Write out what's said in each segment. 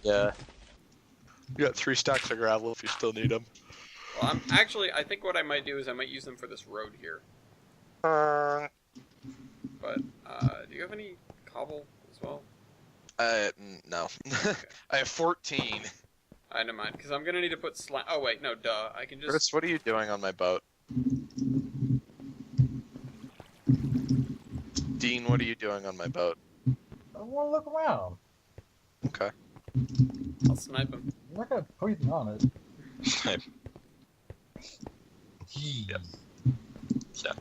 Yeah. You got 3 stacks of gravel if you still need them. Well, I think what I might do is I might use them for this road here. Uh, But, do you have any cobble as well? no. Okay. I have 14. I don't mind, because I'm gonna need to put oh wait, no, duh. I can just... Chris, what are you doing on my boat? Dean, what are you doing on my boat? I want to look around. Okay. I'll snipe him. I'm not gonna put anything on it. Snipe. Jeez. Yep. Step.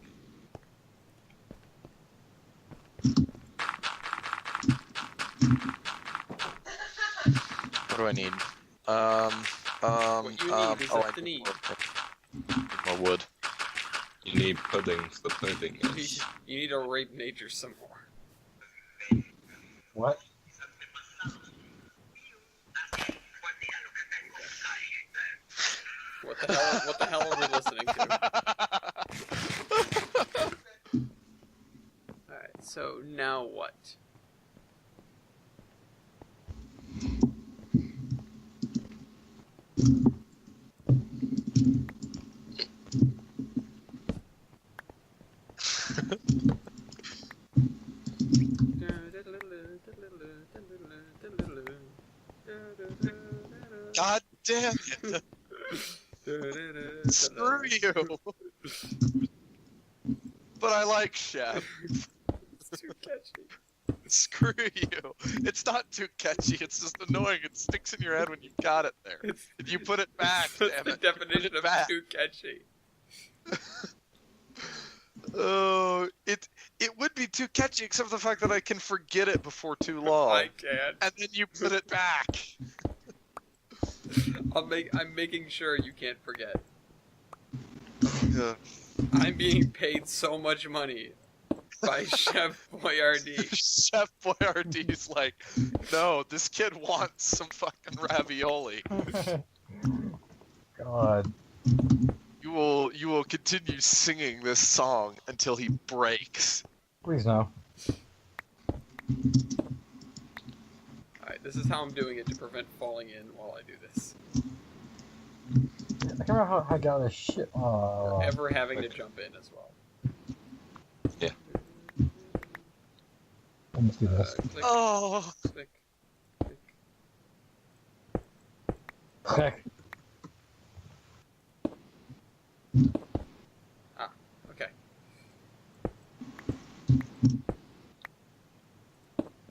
What do I need? What you need is I up the need knee. more wood. You need puddings. The pudding is... You need to rape nature some more. What? What the hell are we listening to? Alright, so now what? God damn it! Screw you! But I like Chef. It's too catchy. Screw you. It's not too catchy, it's just annoying. It sticks in your head when you got it there. It's, And you put it back, that's damn the it. definition of back. too catchy. Oh, it would be too catchy except for the fact that I can forget it before too long. I can't. And then you put it back. I'm making sure you can't forget. Yeah. I'm being paid so much money by Chef Boyardee. Chef Boyardee's like, no, this kid wants some fucking ravioli. God. You will continue singing this song until he breaks. Please no. Alright, this is how I'm doing it to prevent falling in while I do this. I can't remember how I got this shit. Oh. Or ever having to jump in as well. Let's do this. Click, Oh, click, click. Heck. Ah, okay.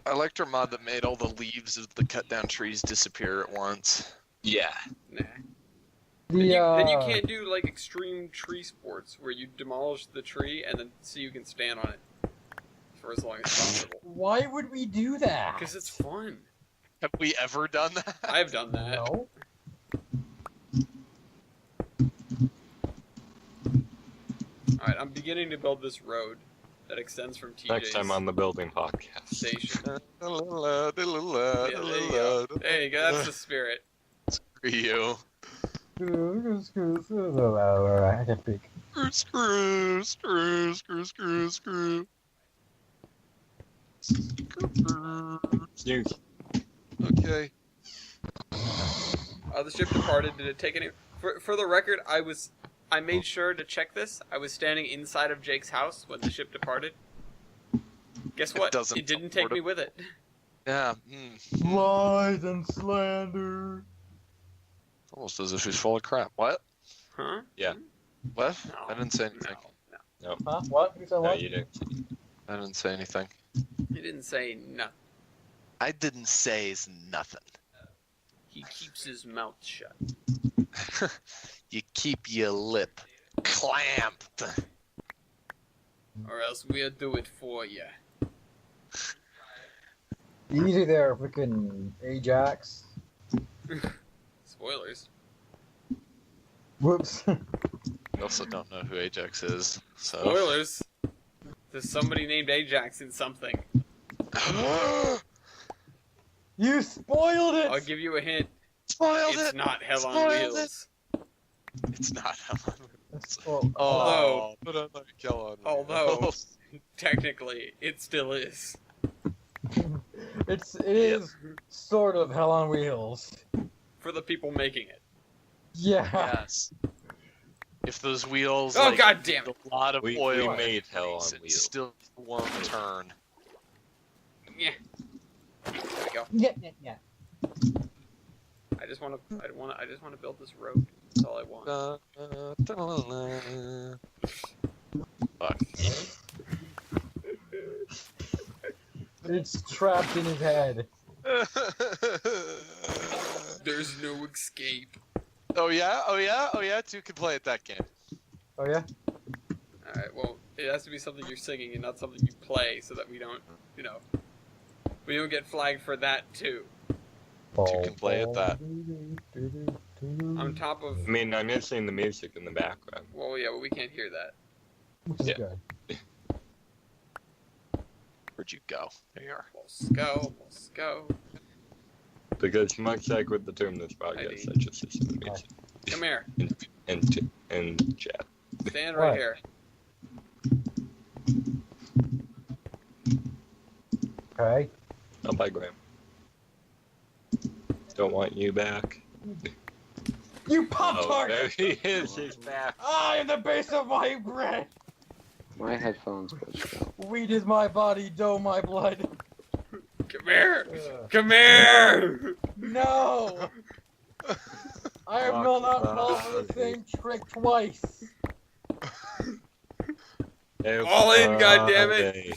I liked our mod that made all the leaves of the cut down trees disappear at once. Yeah. Nah. The, Then you can't do like extreme tree sports where you demolish the tree and then so you can stand on it for as long as possible. Why would we do that? Because it's fun. Have we ever done that? I've done that. No. Alright, I'm beginning to build this road that extends from TJ's Next time on the building podcast. station. Yeah, Yeah, there you go. There you go, that's the spirit. Screw you. I can speak. Screw. Snooze. Okay. The ship departed. Did it take any... For the record, I made sure to check this. I was standing inside of Jake's house when the ship departed. Guess what? It didn't take me with it. Yeah. Lies and slander. Almost as if he's full of crap. What? Huh? Yeah. What? No. I didn't say anything. No. Huh? What? You said No, what? you didn't. I didn't say anything. He didn't say nothing. I didn't say nothing. He keeps his mouth shut. You keep your lip clamped. Or else we'll do it for you. Easy there, freaking Ajax. Spoilers. Whoops. I also don't know who Ajax is, so... Spoilers. There's somebody named Ajax in something. You spoiled it! I'll give you a hint. Spoiled It's it! not Hell on Spoiled Wheels. It's not Hell on Wheels. Well, Although- but I'm like Hell on Although- Wheels. Technically, it still is. It is sort of Hell on Wheels. For the people making it. Yeah. Yes. If those wheels, Oh, like, God damn it. a lot of We oil, made Hell on it Wheels. still won't turn. Yeah. There we go. Yeah. I just want to build this road. That's all I want. Fuck. It's trapped in his head. There's no escape. Oh yeah. Two can play at that game. Oh yeah? Alright, well, it has to be something you're singing and not something you play so that we don't, we don't get flagged for that too. Two can play at that. On top of, I mean, I'm missing the music in the background. well, yeah, but we can't hear that. Which is Yeah. good. Where'd you go? There you are. Let's go. Because much like with the term this podcast, I just listen to music. Come here. And chat. Stand right What? here. Okay. Oh, bye, Graham. Don't want you back. You Oh, Pop-Tart! there he is. He's back. I am the base of my bread! My headphones glitched out. Wheat is my body, dough my blood. Come here. Ugh. Come here. No! I have not fallen for the same trick twice. All in, goddammit. Everybody,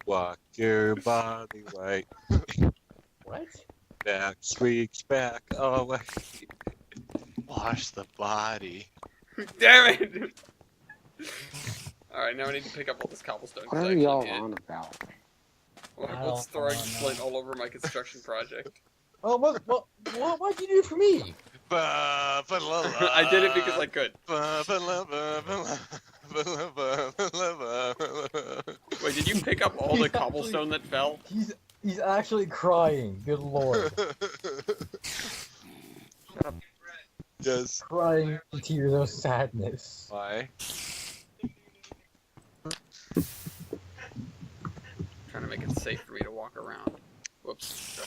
walk your body right. What? Back, sweeps back, away. Wash the body. Damn it. Alright, now I need to pick up all this cobblestone. What are y'all on about? What's throwing flint all over my construction project? Oh, what'd you do for me? I did it because I could. Wait, did you pick up all the cobblestone that fell? He's actually crying. Good lord. Yes. Crying tears of sadness. Why? Trying to make it safe for me to walk around. Whoops.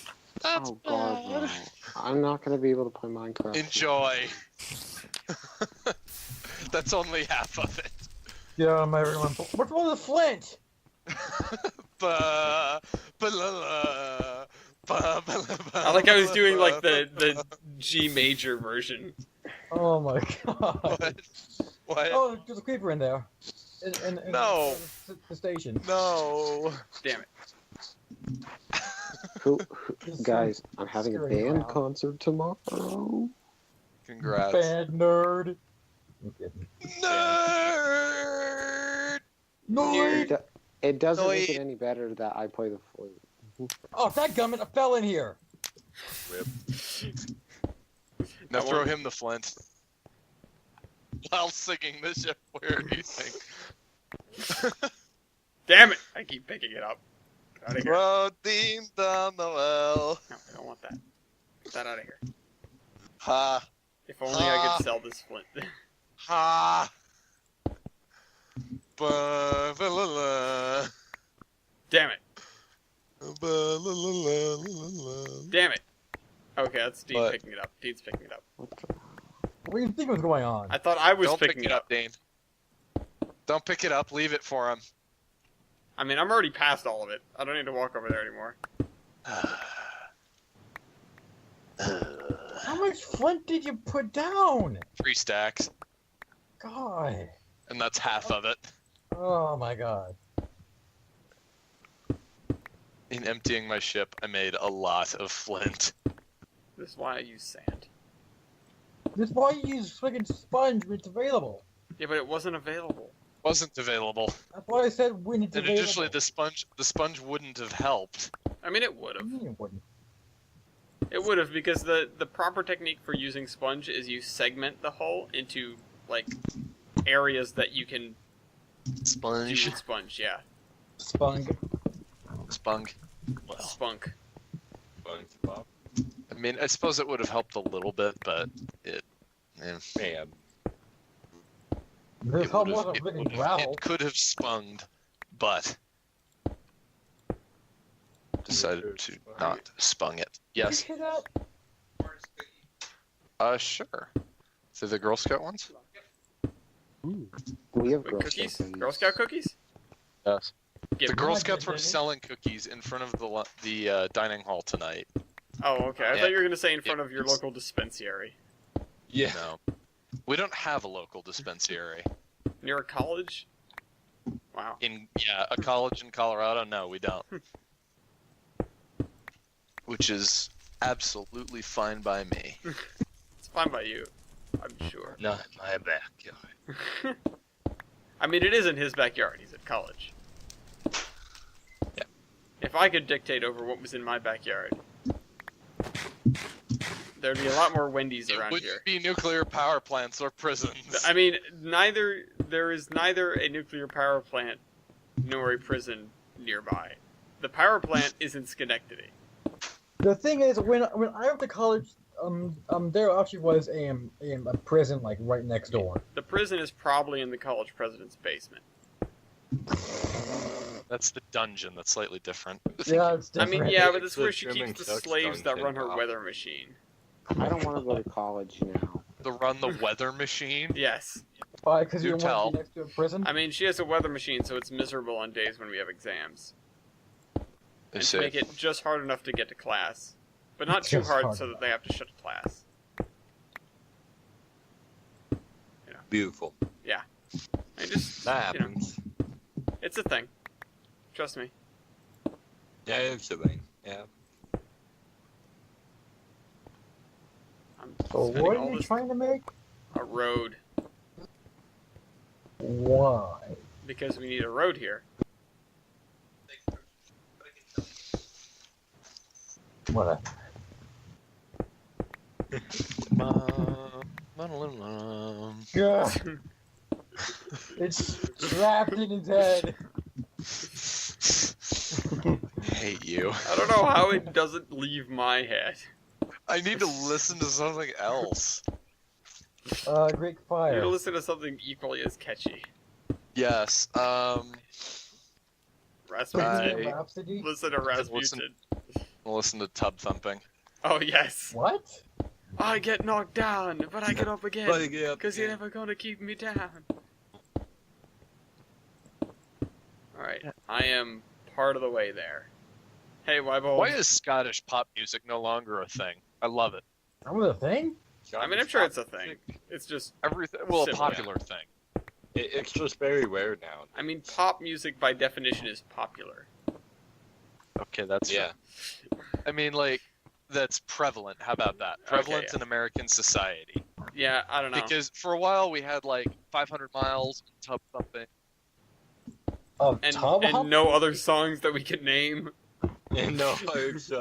Oh god, no. I'm not gonna be able to play Minecraft. Enjoy. That's only half of it. Yeah, my everyone. What's wrong with the flint? I like I was doing like the G major version. Oh my god. What? Oh, there's a creeper in there. In No. the station. No. Damn it. Guys, I'm having a Scary band crowd. concert tomorrow. Congrats. Bad nerd. I'm kidding. Nerd. Nerd. It doesn't make Noid. it any better that I play the flute. Oh, that gummit! I fell in here. Rip. Now throw him the flint. While singing this shit, where do you think? Damn it! I keep picking it up. Get out of here. Protein down the well. No, I don't want that. Get that out of here. Ha. If only I could sell this flint. Ha. Ba-ba-la-la. Damn it. Ba-la-la-la-la-la. Damn it. Okay, that's Dean What? picking it up. Dean's picking it up. What the... What do you think was going on? I thought I was Don't picking pick it up, Dane. Don't pick it up. Leave it for him. I mean, I'm already past all of it. I don't need to walk over there anymore. How much flint did you put down? 3 stacks, God. and that's half of it. Oh my god. In emptying my ship, I made a lot of flint. This is why I use sand. This is why you use friggin' sponge when it's available. Yeah, but it wasn't available. Wasn't available. That's why I said when it's And available. additionally, the sponge wouldn't have helped. I mean, it would What do have. you mean it wouldn't? It would have, because the proper technique for using sponge is you segment the hull into, like, areas that you can do Sponge. with sponge, yeah. Spunk. Spunk. Well, Spunk. SpongeBob. I mean, I suppose it would have helped a little bit, but it... eh, Man. This it hull would've- wasn't it friggin' would've- gravel. It could have spunged, but... decided to not spung it. Yes. Did you hear Sure. So the Girl Scout ones? We have Wait, Girl cookies? Scout cookies. Girl Scout cookies? Yes. Give The me- Girl I Scouts were didn't. selling cookies in front of the dining hall tonight. Oh, okay. I Yeah. thought you were gonna say in front Yeah, of your it's- local dispensary. Yeah. No. We don't have a local dispensary. Near a college? Wow. A college in Colorado? No, we don't. Which is absolutely fine by me. It's fine by you, I'm sure. Not in my backyard. I mean, it is in his backyard. He's at college. Yeah. If I could dictate over what was in my backyard, there'd be a lot more Wendy's It around wouldn't here. be nuclear power plants or prisons. I mean, there is neither a nuclear power plant nor a prison nearby. The power plant is in Schenectady. The thing is, when I went to college, there actually was a prison like right next door. The prison is probably in the college president's basement. That's the dungeon. That's slightly different. Yeah, it's I different. mean, yeah, but It's that's the where she German keeps the sex slaves that dungeon, run her Bob. weather machine. I don't want to go to college now. The run the weather machine. Yes. Why? Because Do you don't tell. want to be next to a prison. I mean, she has a weather machine, so it's miserable on days when we have exams. They And to say make it just hard enough to get to class. But not too Just hard hard so that they have to shut class. Beautiful. I just, That you know, happens. it's a thing. Trust me. Yeah, it's a thing. Yeah. I'm So spending what all are you this trying to make? a road Why? because we need a road here. What? Yeah. It's trapped in his head. I hate you. I don't know how it doesn't leave my head. I need to listen to something else. Greek You fire. need to listen to something equally as catchy. Yes. Rasputin. Rhapsody? Listen to Rasputin. Listen to tub thumping. Oh, yes. What? I get knocked down, but I get up again. But yeah, Because you're never gonna keep me down. Alright, I am part of the way there. Hey, Wybold. Why is Scottish pop music no longer a thing? I love it. That was a thing? I mean, I'm sure it's a thing. It's just, Everything. Well, a Similar. popular thing. It's just very rare now. I mean, pop music by definition is popular. Okay, that's Yeah. I mean, like, that's prevalent. How about that? Prevalent yeah. in American society. Yeah, I don't know. Because for a while we had like 500 miles and tub thumping. And, Tub and hop? no other songs that we could name. And no, it's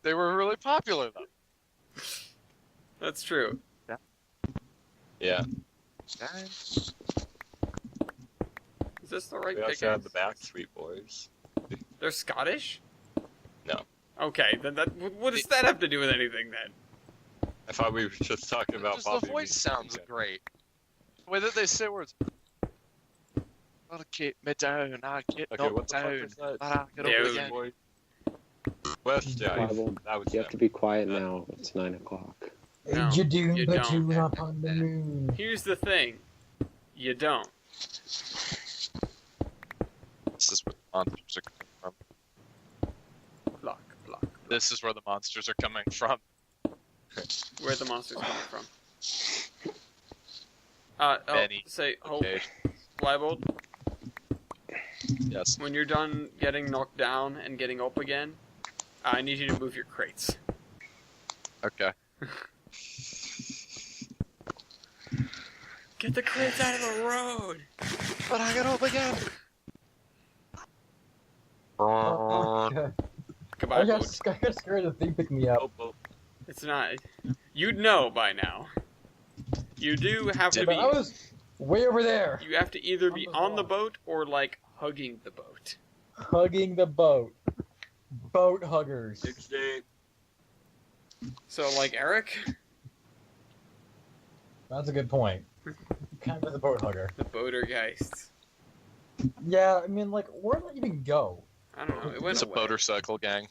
They were really popular though. That's true. yeah. Is this the right We pick? also have the Backstreet Boys. They're Scottish? No. Okay, then what does that have to do with anything then? I thought we were just talking about Just the poppy voice music. sounds great. The way that they say words. Gotta keep me down, I get Okay, knocked what the fuck down, is that? but I get Dude. up again. Boy. West, yeah, Bible, that was You have them. to be quiet now. It's 9 o'clock. No, you do, you but don't. you're up on the moon. Here's the thing. You don't. This is where the monsters are coming from. Block, block, block. This is where the monsters are coming from. Where the monsters coming from? Benny. Say, Okay. Wybold, Yes. when you're done getting knocked down and getting up again, I need you to move your crates. Okay. Get the crates out of the road! But I get up again. Okay. Goodbye, I got Boat. scared the thing picked me up. Oh, oh. It's not. You'd know by now. You do have to But be. I was way over there, You have to either be On the on the wall. boat or like hugging the boat. hugging the boat. Boat huggers. 68. So like Eric, That's a good point. Kind of the boat hugger. the boatergeist. Yeah, I mean, like, where did I even go? I don't know. It went It's a away. motorcycle gang.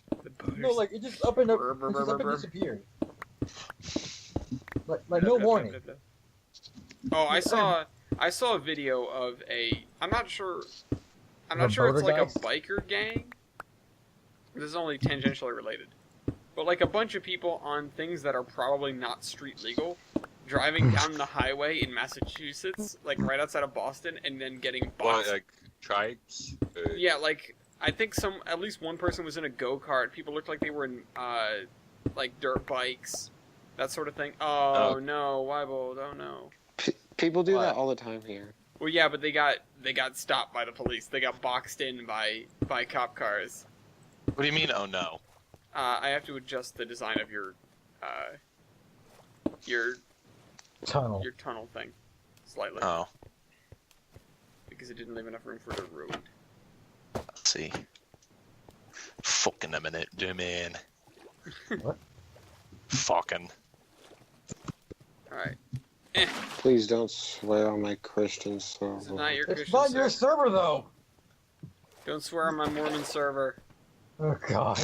No, like it just up and disappeared. Like no warning. Oh, I saw a video of a. I'm not sure A it's motor like a guys? biker gang. This is only tangentially related, but like a bunch of people on things that are probably not street legal, driving down the highway in Massachusetts, like right outside of Boston, and then getting What, boxed. like trikes? Yeah, like I think at least one person was in a go-kart. People looked like they were in like dirt bikes, that sort of thing. Oh no, Weibold, oh no. People do What? that all the time here. Well, yeah, but they got stopped by the police. They got boxed in by cop cars. What do you mean? Oh no. I have to adjust the design of your Tunnel. tunnel thing slightly Oh, because it didn't leave enough room for it to ruin. let's see. Fucking a minute, man. What? Fucking. All right. Please don't swear on my Christian This is server. not your It's Christian not your server though. Don't swear on my Mormon server. Oh God.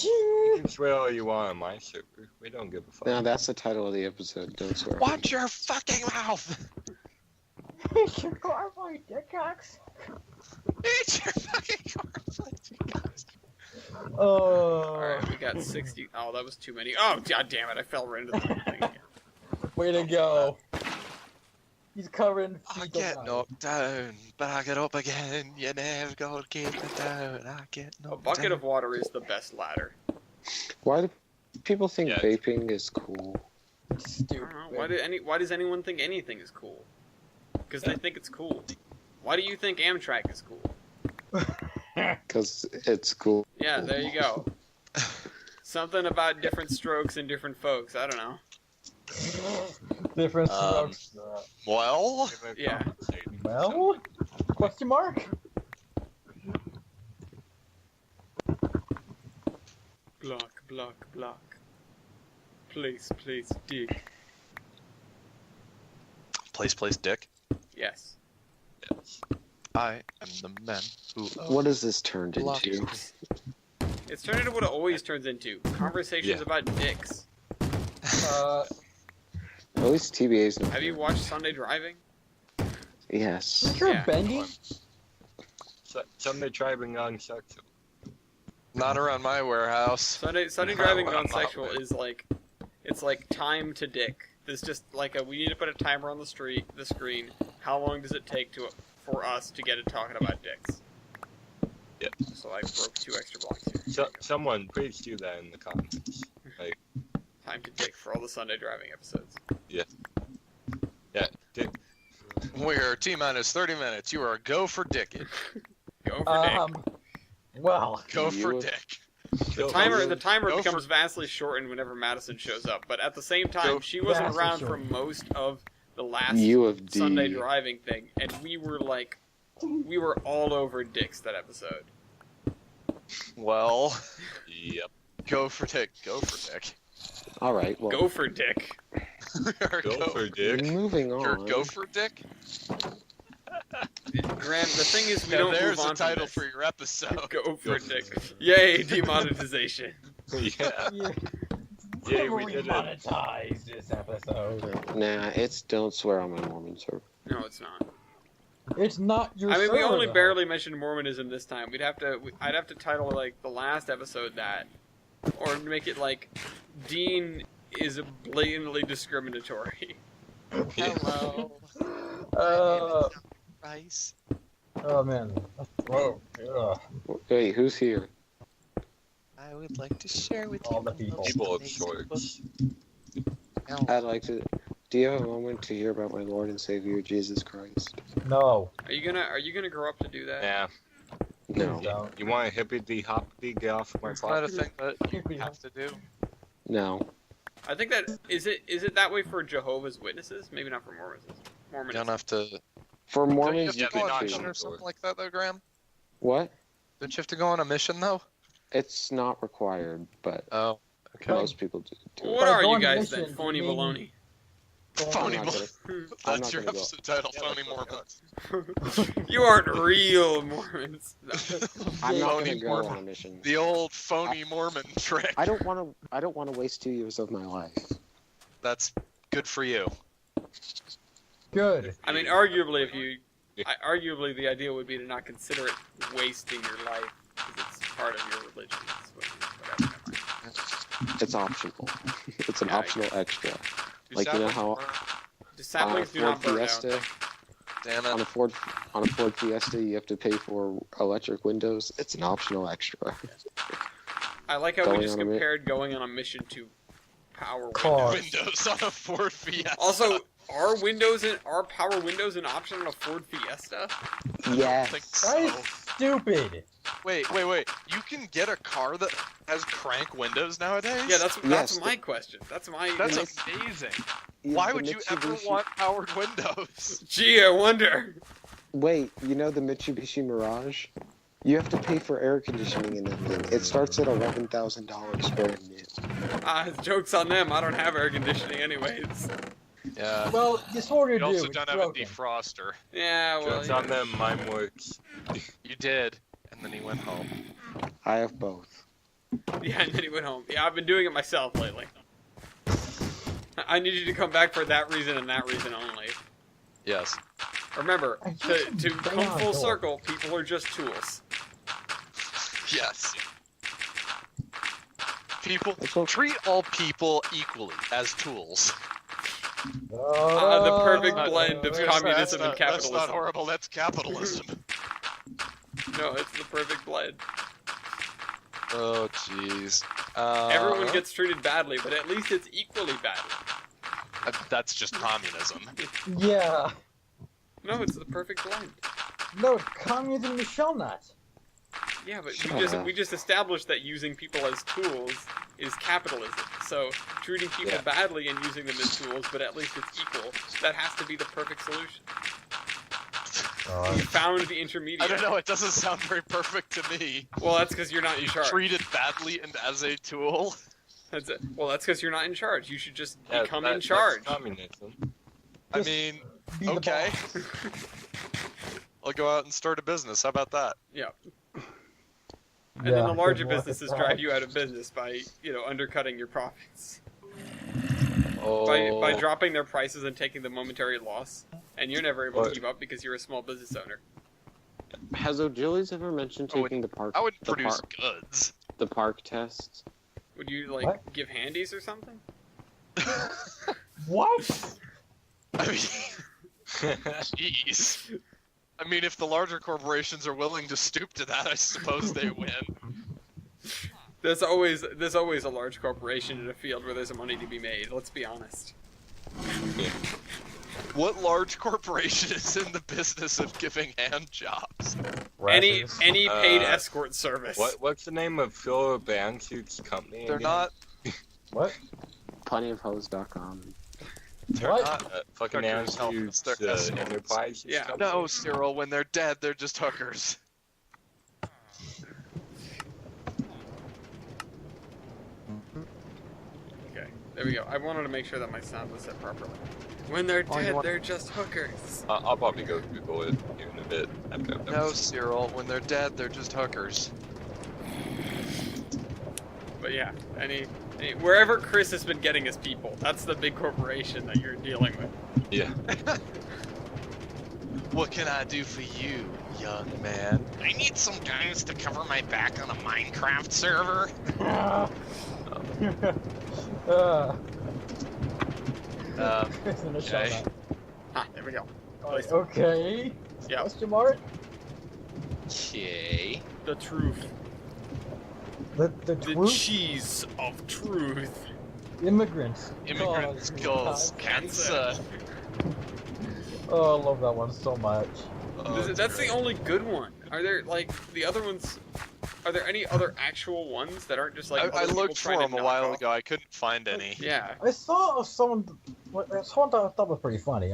You can swear all you want on my server. We don't give a fuck. Now that's the title of the episode. Don't swear. Watch your fucking mouth! It's your carbide, dickcocks. Eat your fucking cornflakes. Oh. Alright, we got 60. Oh, that was too many. Oh, god damn it. I fell right into the thing again. Way to go. He's covering. I get knocked down, but I get up again. You never gotta keep me down. I get knocked A bucket down. of water is the best ladder. Why do people think Yeah. vaping is cool? I Stupid. don't know. Why does anyone think anything is cool? Because they think it's cool. Why do you think Amtrak is cool? Because it's cool. Yeah, there you go. Something about different strokes and different folks. I don't know. Different Um, strokes. Well, Yeah. Well? Question mark? Block, block, block. Place, dig. place, dick. Yes. Yes. I am the man who. What has this turned Block. into? It's turned into what it always turns into. Conversations Yeah. about dicks. At least TBA's not. Have you watched Sunday Driving? Yes. You're Yeah. bendy? Sunday driving on sexual. Not around my warehouse. Sunday No, Driving I'm not non-sexual with. is like, it's like time to dick. There's just like we need to put a timer on the screen. How long does it take for us to get it talking about dicks? Yep. So I broke 2 extra blocks here. So, someone, please do that in the comments. Like, Time to dick for all the Sunday Driving episodes. yeah. We're T-minus 30 minutes. You are a go for dick it. Go for dick. Well, Go for You- dick. The timer Go becomes for- vastly shortened whenever Madison shows up, but at the same time, Go- she wasn't Vastly around for shortened. most of the last U of D. Sunday Driving thing, and we were all over dicks that episode. Well, Yep. go for dick. Go for dick. All right. Well, Go for dick. Or Go for dick. moving on. Or go for dick. Graham, the thing is, we Now don't there's move the on from title this. for your episode. Go for Go for dick. dick. Yay, demonetization. Yeah. yeah. Yeah, We're we did it. monetize this episode. Nah, it's don't swear on my Mormon server. No, it's not. It's not your I mean, we server, only though. barely mentioned Mormonism this time. I'd have to title like the last episode that, or make it like, Dean is blatantly discriminatory. Hello. Rice. Oh man. Whoa. Ugh. Wait, who's here? I would like to share with All you the people. People of sorts. I'd like to. Do you have a moment to hear about my Lord and Savior Jesus Christ? No. Are you gonna grow up to do that? Yeah. No. Don't. You want a hippity hoppity get off my It's not a property? thing that you have to do. No. I think that is it that way for Jehovah's Witnesses? Maybe not for Mormons. You Mormons. don't have to. For Don't you Mormons, have you to go on a not could mission too. or something like that, though, Graham? What? Don't you have to go on a mission, though? It's not required, but Oh, okay. most people do. What By are you going guys mission, then? Phony you mean- baloney. Phony I'm not Mormons. I'm That's not your gonna go. episode title, Yeah, Phony that's Mormons. You aren't real Mormons. No. I'm not Phony gonna go Mormon. on a mission. The old phony Mormon trick. I don't want to waste 2 years of my life. That's good for you. Good. I mean, arguably, arguably the idea would be to not consider it wasting your life because it's part of your religion. Whatever. It's optional. It's an Yeah, I optional extra. Your Like, you know saplings how burn. The on a saplings do Ford not burn Fiesta, out. Damn on it. a Ford Fiesta, you have to pay for electric windows. It's an optional extra. I like how Going we just on a mi- compared going on a mission to power Car. windows. Windows on a Ford Fiesta. Also, are power windows an option on a Ford Fiesta? I Yes. think That is so. stupid. Wait. You can get a car that has crank windows nowadays? Yeah, that's Yes. my question. That's That's amazing. Why would you ever want powered windows? Gee, I wonder. Wait, you know the Mitsubishi Mirage? You have to pay for air conditioning in that thing. It starts at $11,000 brand new. Joke's on them. I don't have air conditioning anyways. Yeah. Well, you sort of You do. also It's don't have a broken. defroster. Yeah, well, Jokes on them, mine works. You did, and then he went home. I have both. yeah, and then he went home. Yeah, I've been doing it myself lately. I need you to come back for that reason and that reason only. Yes. Remember, I to just come bang on full the door. circle, people are just tools. Yes. People That's what- treat all people equally as tools. The perfect blend of Yes, communism and That's not capitalism. horrible. That's capitalism. No, it's the perfect blend. Oh, jeez. Everyone gets treated badly, but at least it's equally badly. That's just communism. Yeah. No, it's the perfect blend. No, communism you shall not. Yeah, but Shut we just established that using people as tools is capitalism. So treating people Yeah. badly and using them as tools, but at least it's equal, that has to be the perfect solution. We found the intermediate. I don't know. It doesn't sound very perfect to me. Well, that's because you're not in charge. Treated badly and as a tool. That's it. Well, that's because you're not in charge. You should just Yeah, become that- in charge. That's communism. I Just mean, Be the okay. boss. I'll go out and start a business. How about that? Yeah. And then the larger good luck businesses with drive that. you out of business by, undercutting your profits. Oh. By dropping their prices and taking the momentary loss. And you're never able to What? keep up because you're a small business owner. Has O'Gillies ever mentioned I taking the park? I wouldn't the produce park, goods. the park test? Would you, What? give handies or something? What? I mean, jeez. I mean, if the larger corporations are willing to stoop to that, I suppose they win. There's always a large corporation in a field where there's money to be made, let's be honest. What large corporation is in the business of giving hand jobs? Any Rappers. paid Uh, escort service. What's the name of Phil Bansuit's company? They're again? not. What? Plentyofhose.com. They're What? not. Fucking Hookers help Ansuit's us, they're escorts. Enterprise. Yeah. company? No, Cyril. When they're dead, they're just hookers. Okay, there we go. I wanted to make sure that my sound was set properly. When they're Oh, you dead, want- they're just hookers. I'll probably go Google it here in a bit. No, Cyril. When they're dead, they're just hookers. But yeah, wherever Chris has been getting his people, that's the big corporation that you're dealing with. Yeah. What can I do for you, young man? I need some guys to cover my back on a Minecraft server. Chris in the show okay. now. Ah, there we go. Okay. Yeah, Question mark? Okay. the truth. The The truth? cheese of truth. Immigrants. Immigrants cause cancer. Oh, I love that one so much. Oh, That's the great. only good one. Are there, the other ones... Are there any other actual ones that aren't just, I other people looked for trying to them a knock while off? ago. I couldn't find any. Yeah. I saw someone that I thought was pretty funny.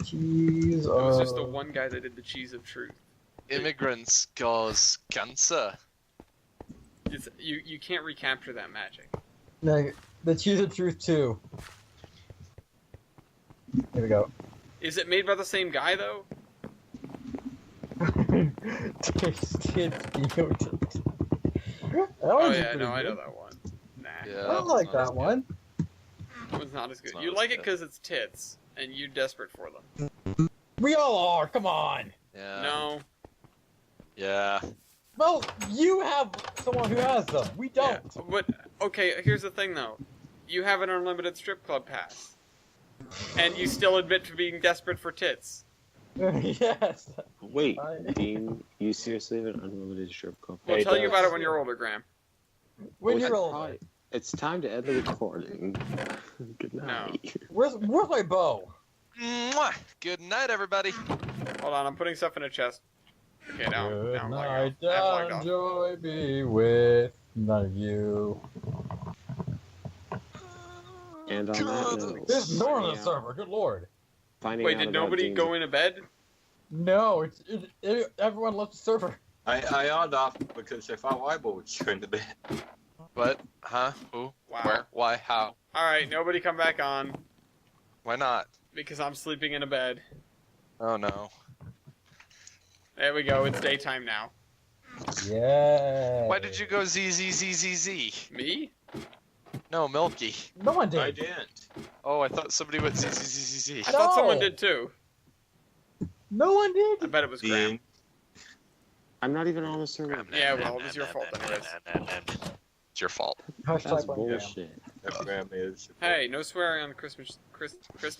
Cheese. It was just the one guy that did the cheese of truth. Immigrants cause cancer. You can't recapture that magic. No, the cheese of truth too. Here we go. Is it made by the same guy though? Tasted mutant. Oh yeah, no, I know that one. Nah, Yeah, I don't like it's not as that good. one. that one's not as good. It's not You as like it good. because it's tits, and you're desperate for them. We all are. Come on. Yeah. No. Yeah. Well, you have someone who has them. We don't. Yeah, but okay, here's the thing though. You have an unlimited strip club pass, and you still admit to being desperate for tits. Yes. Wait, I- Dean, you seriously have an unlimited strip club? We'll Hey, tell you Doug. about it when you're older, Graham. When Well, you're it's older. probably- It's time to end the recording. Good night. Where's my bow? Mwah! Good night, everybody. Hold on, I'm putting stuff in a chest. Okay, now Good I'm night, logged off. I've logged off. joy be with none of you. And on that note, There's no one on the signing server. Good lord. finding Wait, out did about nobody Dean's- go into bed? No, everyone left the server. I odd off because if our eyeball was going to bed. What? Huh? Who? Wow. Where? Why? How? Alright, nobody come back on, Why not? because I'm sleeping in a bed. Oh no. There we go, it's daytime now. Yeah. Why did you go ZZZZZ? Me? No, Milky. No one I did. didn't. Oh, I thought somebody went ZZZZZ. I thought someone No. did too. No one I did. bet it was Graham. Dean. I'm not even on the server. Yeah, well, it was your fault anyways. It's your fault. That's Hashtag blame Graham. bullshit. That Graham is. Hey, no swearing on the Christmas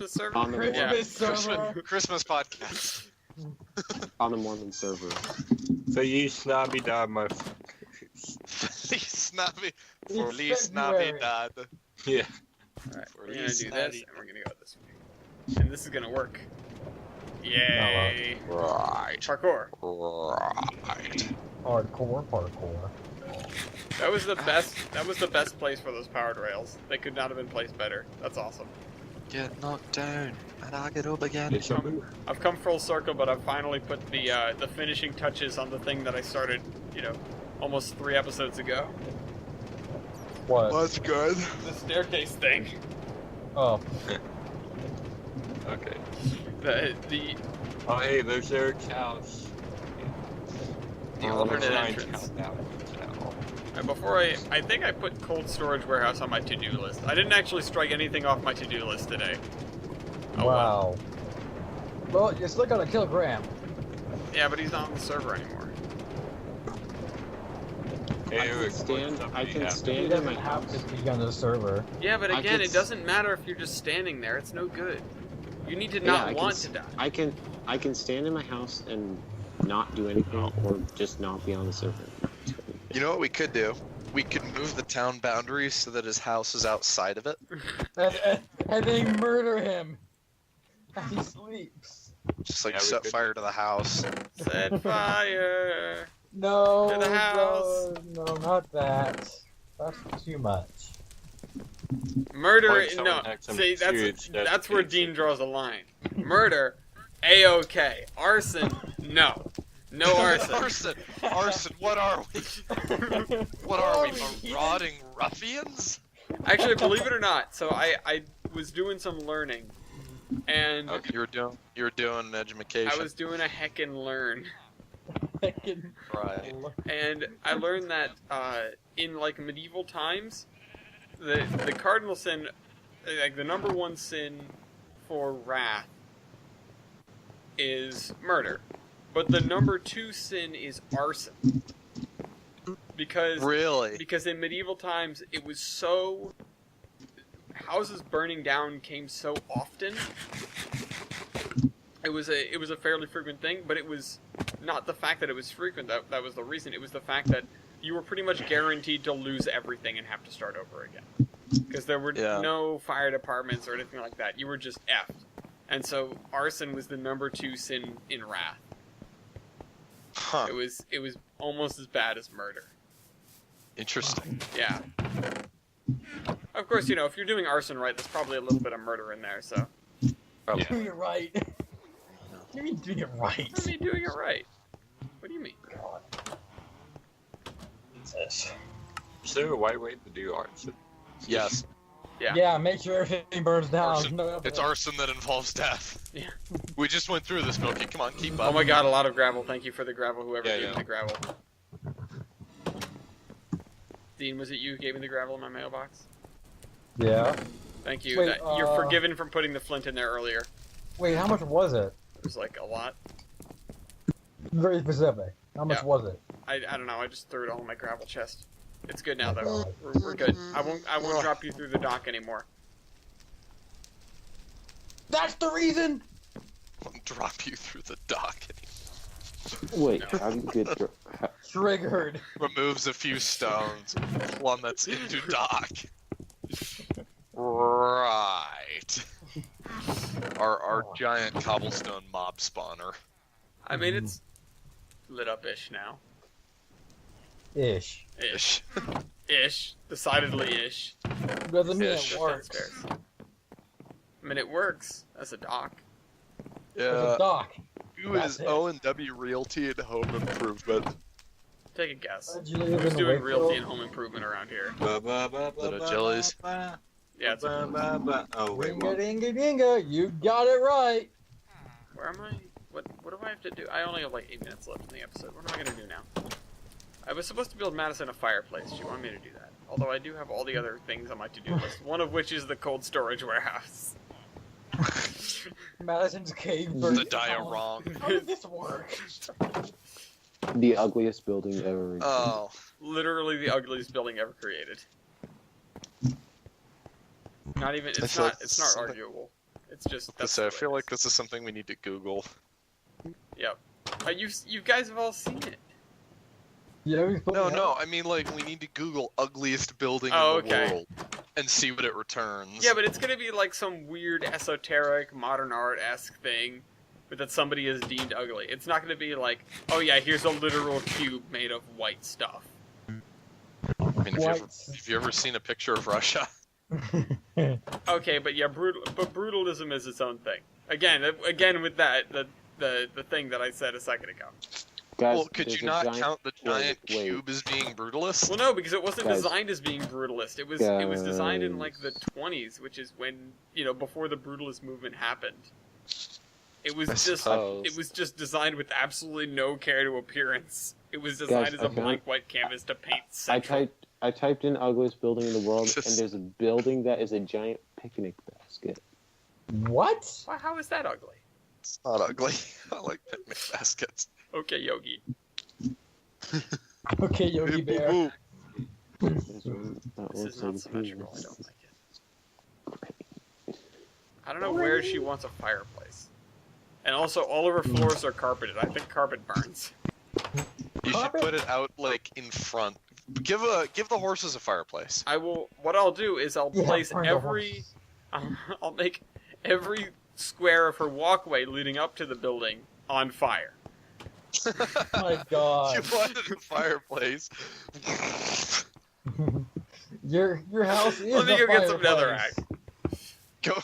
server? On the Christmas Yeah. server. Christmas podcast. On the Mormon server. So you snobby dog, my. Feliz Navidad. It's Feliz February. Navidad. Yeah. Alright, we're gonna Feliz do this, Navidad. and we're gonna go this way. And this is gonna work. Yay! Right. Parkour. Right. Parkour. That was the best. That was the best place for those powered rails. They could not have been placed better. That's awesome. Get knocked down, and I get up again. It's a move. I've come full circle, but I've finally put the finishing touches on the thing that I started, almost 3 episodes ago. What? That's good. The staircase thing. Oh. Okay. The Oh, hey, there's Eric's house. The Oh, alternate there's Ryan's entrance. house now. and before I think I put cold storage warehouse on my to-do list. I didn't actually strike anything off my to-do list today. Oh, Wow. Well, you still gotta kill Graham. Yeah, but he's not on the server anymore. Hey, I Eric, can stand. what's up? I You can have- He stand in doesn't my have house. to be on the server. Yeah, but I again, could it doesn't matter if you're just standing there. It's no good. You need to Yeah, not I can want s- to die. I can stand in my house and not do anything, or just not be on the server. You know what we could do? We could move the town boundaries so that his house is outside of it. And they murder him as he sleeps. Just like Yeah, we set could. fire to the house. Set fire. No. To the house. No, not that. That's too much. Murder, Or someone no. had some See, serious that's where dedication. Dean draws a line. Murder, a-okay. Arson, no. No arson. Arson, what are we? What are we, marauding ruffians? Actually, believe it or not, so I was doing some learning, and Okay, you were doing an education. I was doing a heckin' learn, right. and I learned that in like medieval times, the cardinal sin, like the number one sin for wrath, is murder, but the number 2 sin is arson. Because Really? because in medieval times it was so houses burning down came so often. It was a fairly frequent thing, but it was not the fact that it was frequent that was the reason. It was the fact that you were pretty much guaranteed to lose everything and have to start over again. Because there were Yeah. no fire departments or anything like that. You were just effed. And so arson was the number 2 sin in wrath. Huh. It was almost as bad as murder. Interesting. Yeah. Of course, if you're doing arson right, there's probably a little bit of murder in there, so. Probably. Doing it right. You mean doing it right? I mean, doing it right. What do you mean? God. Jesus. Is there a white way to do arson? Yes. Yeah. Yeah, make sure everything burns down. Arson. No, It's arson that involves death. Yeah. We just went through this, Milky. Come on, keep up. Oh my god, a lot of gravel. Thank you for the gravel, whoever Yeah, gave yeah. me the gravel. Dean, was it you who gave me the gravel in my mailbox? Yeah. Thank you. Wait, You're forgiven from putting the flint in there earlier. Wait, how much was it? It was like a lot. Very specific. How much Yeah. was it? I don't know. I just threw it all in my gravel chest. It's good now Oh my though. God. We're good. I won't drop you through the dock anymore. That's the reason. I'll drop you through the dock. Wait, No. how do you get your... Triggered. Removes a few stones, plummets into dock. Right. Our giant cobblestone mob spawner. I mean, it's lit up-ish now. Ish. Ish. Ish. Decidedly ish. Doesn't mean Ish. it works. Downstairs. I mean, it works as a dock. It's a dock. Who That's is it. O&W Realty and Home Improvement? Take a guess. How'd you live Who's in doing Wakefield? realty and home improvement around here? Little jellies. Yeah, it's Oh, wait, Ringa what? dinga dinga, you got it right. Where am I? What do I have to do? I only have like 8 minutes left in the episode. What am I gonna do now? I was supposed to build Madison a fireplace. She wanted me to do that. Although I do have all the other things on my to-do list. One of which is the cold storage warehouse. Madison's cave. The version. diorama. How did this work? The ugliest building ever. Oh. Literally the ugliest building ever created. Not even. It's feel not. like It's not something- arguable. It's just. That's So I the way feel it like is. this is something we need to Google. Yep. You guys have all seen it. Yeah, he's putting No, it no, out. I mean like we need to Google ugliest building Oh, in the okay. world and see what it returns. Yeah, but it's gonna be like some weird esoteric modern art-esque thing that somebody has deemed ugly. It's not gonna be like, oh yeah, here's a literal cube made of white stuff. I mean, White. have you ever seen a picture of Russia? Okay, but yeah, brutalism is its own thing. Again with that, the thing that I said a second ago. Guys, Well, could there's you a not giant- count the giant wait. cube as being brutalist? Well, no, because it wasn't Guys. designed as being brutalist. It was designed in like the 20s, which is when before the brutalist movement happened. It was I just suppose. it was just designed with absolutely no care to appearance. It was designed Guys, as I a found- blank white canvas to paint I central. typed in ugliest building in the world, Just- and there's a building that is a giant picnic basket. What? Well, how is that ugly? It's not ugly. I like picnic baskets. Okay, Yogi. Okay, Yogi Hey, Bear. boo-boo. There's one that This looks is not like symmetrical. I don't like it. I don't know where she wants a fireplace. And also, all of her floors are carpeted. I think carpet burns. You should Carpet? put it out like in front. Give the horses a fireplace. I will. What I'll do is I'll Yeah, place burn the every. I'll make every square of her walkway leading up to the building on fire. Oh my God. You wanted a fireplace. Your house is Let me a go get some fireplace. netherrack.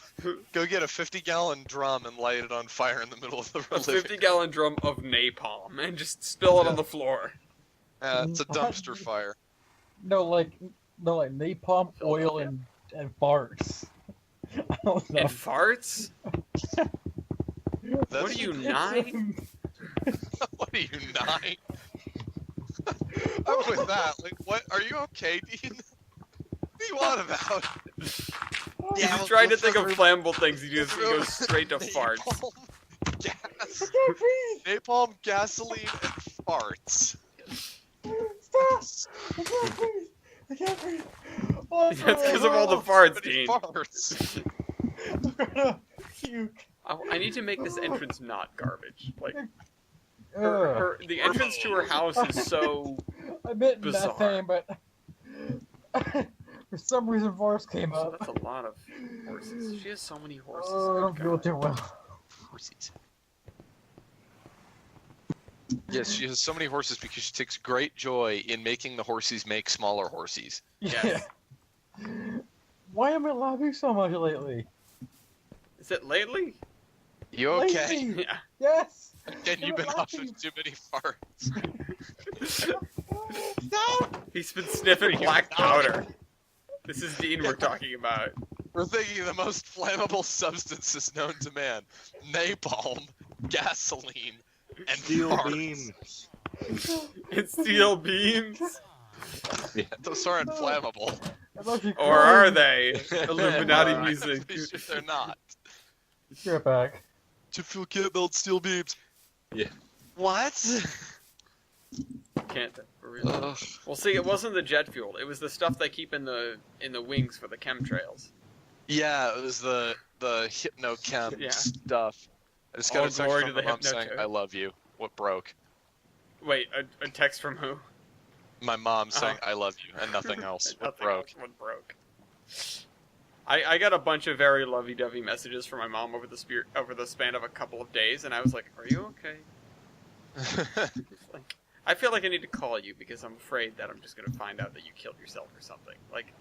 Go get a 50-gallon drum and light it on fire in the middle of the A living. 50-gallon drum of napalm and just spill it on the floor. It's a dumpster fire. No, like napalm, oil, and farts. I don't know. And farts? What That's- are you, 9? What are you, 9? I'm with that. Like, what? Are you okay, Dean? What do you want about? He's trying to think of flammable things. He goes straight to farts. Napalm, gas, I can't breathe. napalm, gasoline, and farts. Stop! I can't breathe. I can't breathe. Oh, That's because of all the farts, But he Dean. farts. I'm gonna puke. I need to make this entrance not garbage. Like Ugh. the entrance to her house is so. I meant bizarre. methane, but for some reason farts came So up. that's a lot of horses. She has so many horses. Oh, I Oh, don't feel God. too well. Horses. Yes, she has so many horses because she takes great joy in making the horses make smaller horses. Yes. Why am I laughing so much lately? Is it lately? You okay? Lately? Yeah. Yes. Again, you've been huffing too many farts. Stop! He's been sniffing black powder. This is Dean we're talking about. We're thinking the most flammable substances known to man: napalm, gasoline, and Steel farts. beams. It's steel beams? Yeah. Those aren't flammable. I'm actually Or are crying. they? Illuminati I'm music. pretty sure they're not. Get back. To fuel can't melt steel beams. Yeah. What? Can't for real. Ugh. Well, see, it wasn't the jet fuel. It was the stuff they keep in the wings for the chemtrails. Yeah, it was the hypnochem Yeah. stuff. I just got All a text glory from to the my mom saying, hypnotoad. "I love you." What broke? Wait, a text from who? My mom saying, "I love you," and nothing else. What Nothing broke? else. What broke? I got a bunch of very lovey-dovey messages from my mom over the span of a couple of days, and I was like, "Are you okay?" Like, I feel like I need to call you because I'm afraid that I'm just gonna find out that you killed yourself or something. Like,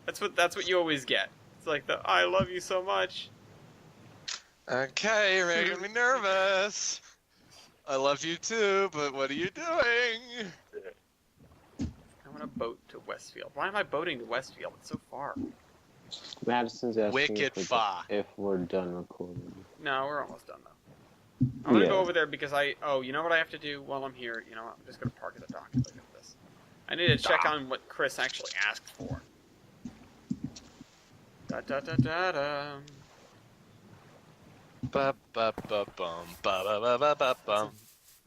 that's what you always get. It's like the "I love you so much." Okay, you're making me nervous. I love you too, but what are you doing? I want to boat to Westfield. Why am I boating to Westfield? It's so far. Madison's asking Wicked far. if we're done recording. No, we're almost done though. I'm gonna Yeah. go over there because you know what I have to do while I'm here? You know what? I'm just gonna park at the dock and look at this. I need to check on what Chris actually asked for. Da da da da da. Ba ba ba bum ba ba ba ba ba bum.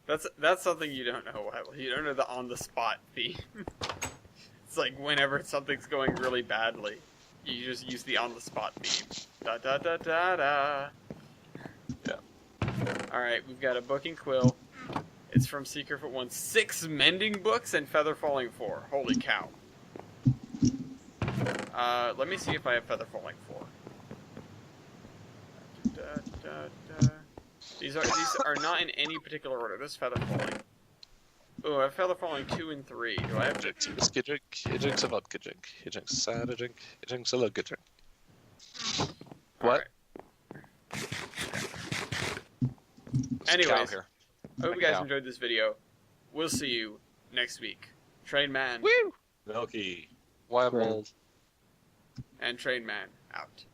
That's something you don't know, Will. You don't know the on-the-spot theme. It's like whenever something's going really badly, you just use the on-the-spot theme. Da da da da da. Yeah. Alright, we've got a booking quill. It's from Secret One. 6 mending books and feather falling 4. Holy cow. Let me see if I have feather falling 4. Da, da, da. These are not in any particular order. This feather falling. Oh, I have feather falling 2 and 3. Do I have to? Whiskey drink, he drinks a vodka drink, he drinks a cider drink, he drinks a lager drink. What? Alright. There's a cow Anyways, here. I hope you Cow. guys enjoyed this video. We'll see you next week. Train Man Woo! Milky. Wild Right. mold. and Train Man out.